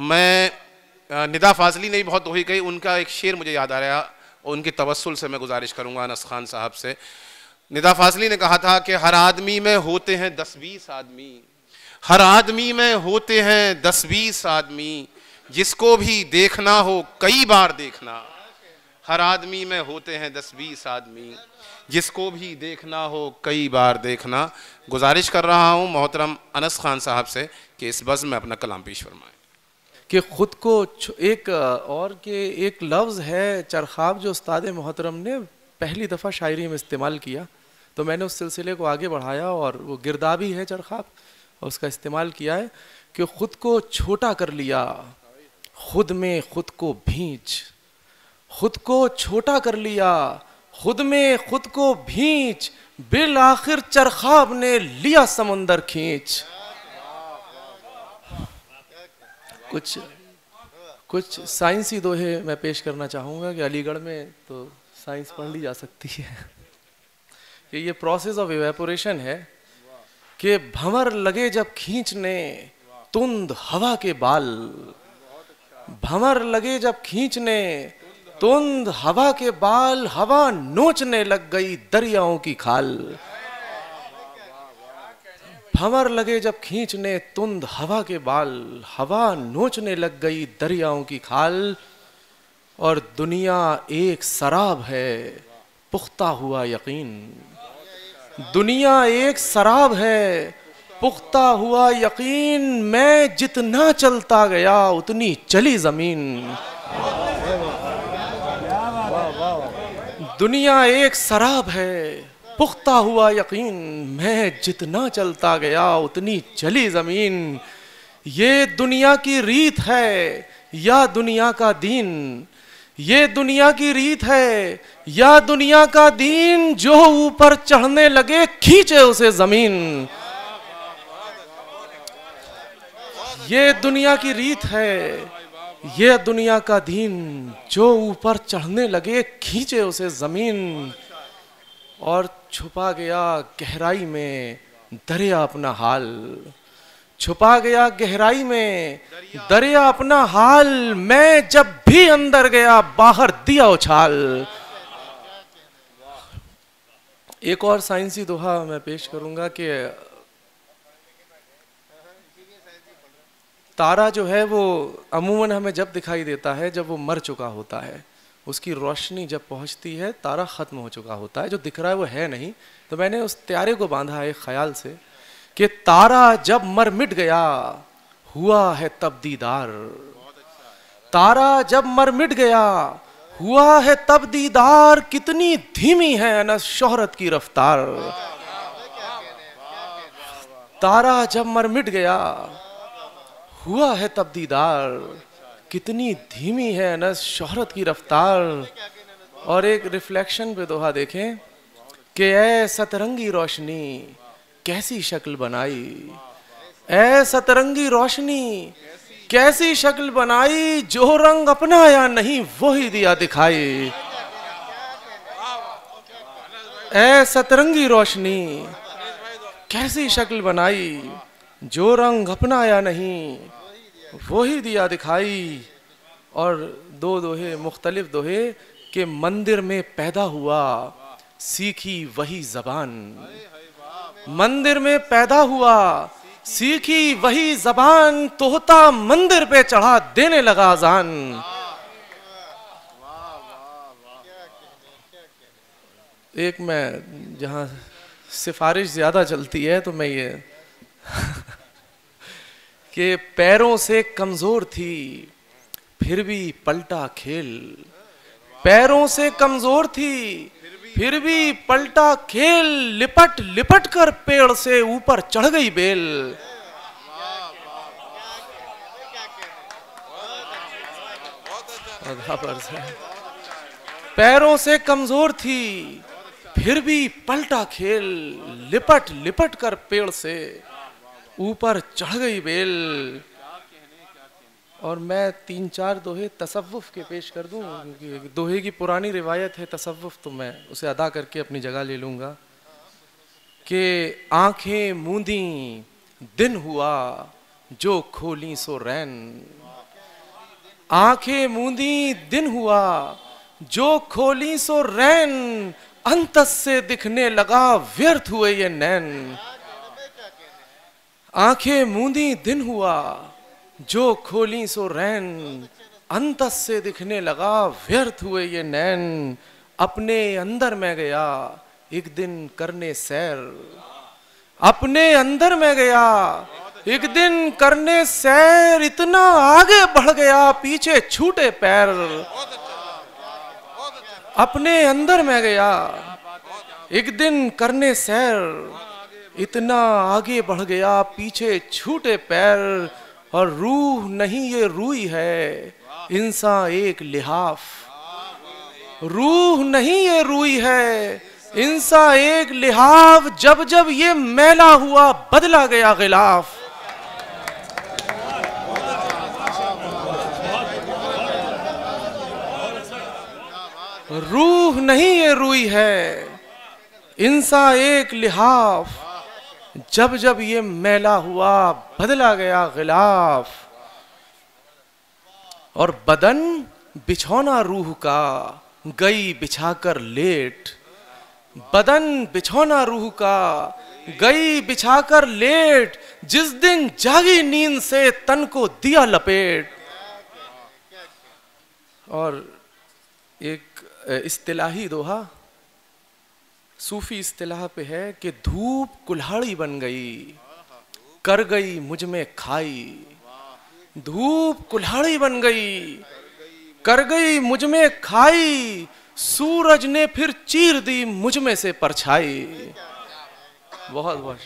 मैं निदा फाजली ने बहुत दोही कही, उनका एक शेर मुझे याद आ रहा, उनके तवस्सुल से मैं गुजारिश करूंगा अनस खान साहब से। निदा फाजली ने कहा था कि हर आदमी में होते हैं 10-20 आदमी, हर आदमी में होते हैं 10-20 आदमी, जिसको भी देखना हो कई बार देखना। हर आदमी में होते हैं 10-20 आदमी, जिसको भी देखना हो कई बार देखना। गुजारिश कर रहा हूँ मोहतरम अनस खान साहब से कि इस बज़्म में अपना कलाम पेश फरमाएं। कि ख़ुद को एक और के एक लफ्ज़ है चरख़ाब जो उस्ताद मोहतरम ने पहली दफ़ा शायरी में इस्तेमाल किया, तो मैंने उस सिलसिले को आगे बढ़ाया और वो गिरदाबी है चरख़ाब, और उसका इस्तेमाल किया है कि ख़ुद को छोटा कर लिया, खुद में खुद को भींच, खुद को छोटा कर लिया, खुद में खुद को भींच, बिल आखिर चरख़ाब ने लिया समंदर खींच। कुछ साइंसी दोहे मैं पेश करना चाहूँगा कि अलीगढ़ में तो साइंस पढ़ ली जा सकती है कि ये प्रोसेस ऑफ इवेपोरेशन है कि भंवर लगे जब खींचने तुंद हवा के बाल, भंवर लगे जब खींचने तुंद हवा के बाल, हवा नोचने लग गई दरियाओं की खाल। भंवर लगे जब खींचने तुंद हवा के बाल, हवा नोचने लग गई दरियाओं की खाल। और दुनिया एक शराब है पुख्ता हुआ यकीन, दुनिया एक शराब है पुख्ता हुआ यकीन, मैं जितना चलता गया उतनी चली जमीन। दुनिया एक शराब है पुख्ता हुआ यकीन, मैं जितना चलता गया उतनी चली जमीन। ये दुनिया की रीत है या दुनिया का दीन, ये दुनिया की रीत है या दुनिया का दीन, जो ऊपर चढ़ने लगे खींचे उसे जमीन। ये दुनिया की रीत है ये दुनिया का दीन, जो ऊपर चढ़ने लगे खींचे उसे जमीन। और छुपा गया गहराई में दरिया अपना हाल, छुपा गया गहराई में दरिया अपना हाल, मैं जब भी अंदर गया बाहर दिया उछाल। एक और साइंसी दोहा मैं पेश करूंगा कि तारा जो है वो अमूमन हमें जब दिखाई देता है जब वो मर चुका होता है, उसकी रोशनी जब पहुंचती है तारा ख़त्म हो चुका होता है, जो दिख रहा है वो है नहीं। तो मैंने उस त्यारे को बांधा है ख्याल से कि तारा जब मर मिट गया हुआ है तब दीदार, तारा जब मर मिट गया हुआ है तब दीदार, कितनी धीमी है न शोहरत की रफ्तार। तारा जब मर मिट गया हुआ है तब दीदार, कितनी धीमी है न शोहरत की रफ्तार। और एक रिफ्लेक्शन पे दोहा देखें कि ऐ सतरंगी रोशनी कैसी शक्ल बनाई, ऐ सतरंगी रोशनी कैसी शक्ल बनाई, जो रंग अपनाया नहीं वही दिया दिखाई। ऐ सतरंगी रोशनी कैसी शक्ल बनाई, जो रंग अपनाया नहीं वही दिया दिखाई। और दो दोहे मुख्तलिफ दोहे कि मंदिर में पैदा हुआ सीखी वही जबान, मंदिर में पैदा हुआ सीखी वही जबान, तोहता मंदिर पे चढ़ा देने लगा अजान। एक मैं जहां सिफारिश ज्यादा चलती है तो मैं ये कि पैरों से कमजोर थी फिर भी पलटा खेल, पैरों से कमजोर थी फिर भी पलटा खेल, लिपट लिपट कर पेड़ से ऊपर चढ़ गई बेल। पैरों से कमजोर थी फिर भी पलटा खेल, लिपट लिपट कर पेड़ से ऊपर चढ़ गई बेल। और मैं 3-4 दोहे तसव्वुफ के पेश कर दूं, क्योंकि दोहे की पुरानी रिवायत है तसव्वुफ, तो मैं उसे अदा करके अपनी जगह ले लूँगा कि आंखें मूंदी दिन हुआ जो खोली सो रैन, आंखें मूंदी दिन हुआ, जो खोली सो रैन, अंतस से दिखने लगा व्यर्थ हुए ये नैन। आंखें मूंदी दिन हुआ, जो खोली सो रैन, अंतस से दिखने लगा व्यर्थ हुए ये नैन। अपने अंदर मैं गया एक दिन करने सैर, अपने अंदर मैं गया एक दिन करने सैर, इतना आगे बढ़ गया पीछे छूटे पैर। अपने अंदर मैं गया एक दिन करने सैर, इतना आगे बढ़ गया पीछे छूटे पैर। और रूह नहीं ये रूई है, इंसान एक लिहाफ, रूह नहीं ये रूई है, इंसान एक लिहाफ। जब जब ये मैला हुआ बदला गया गिलाफ। रूह नहीं ये रूई है, इंसान एक लिहाफ। जब जब ये मैला हुआ बदला गया गिलाफ। और बदन बिछौना रूह का गई बिछाकर लेट, बदन बिछौना रूह का गई बिछाकर लेट, जिस दिन जागी नींद से तन को दिया लपेट। और एक इस्तिलाही दोहा सूफी इस्तिलाह पे है कि धूप कुल्हाड़ी बन गई, कर गई मुझ में खाई। धूप कुल्हाड़ी बन गई, कर गई मुझ में खाई, सूरज ने फिर चीर दी मुझ में से परछाई। बहुत बहुत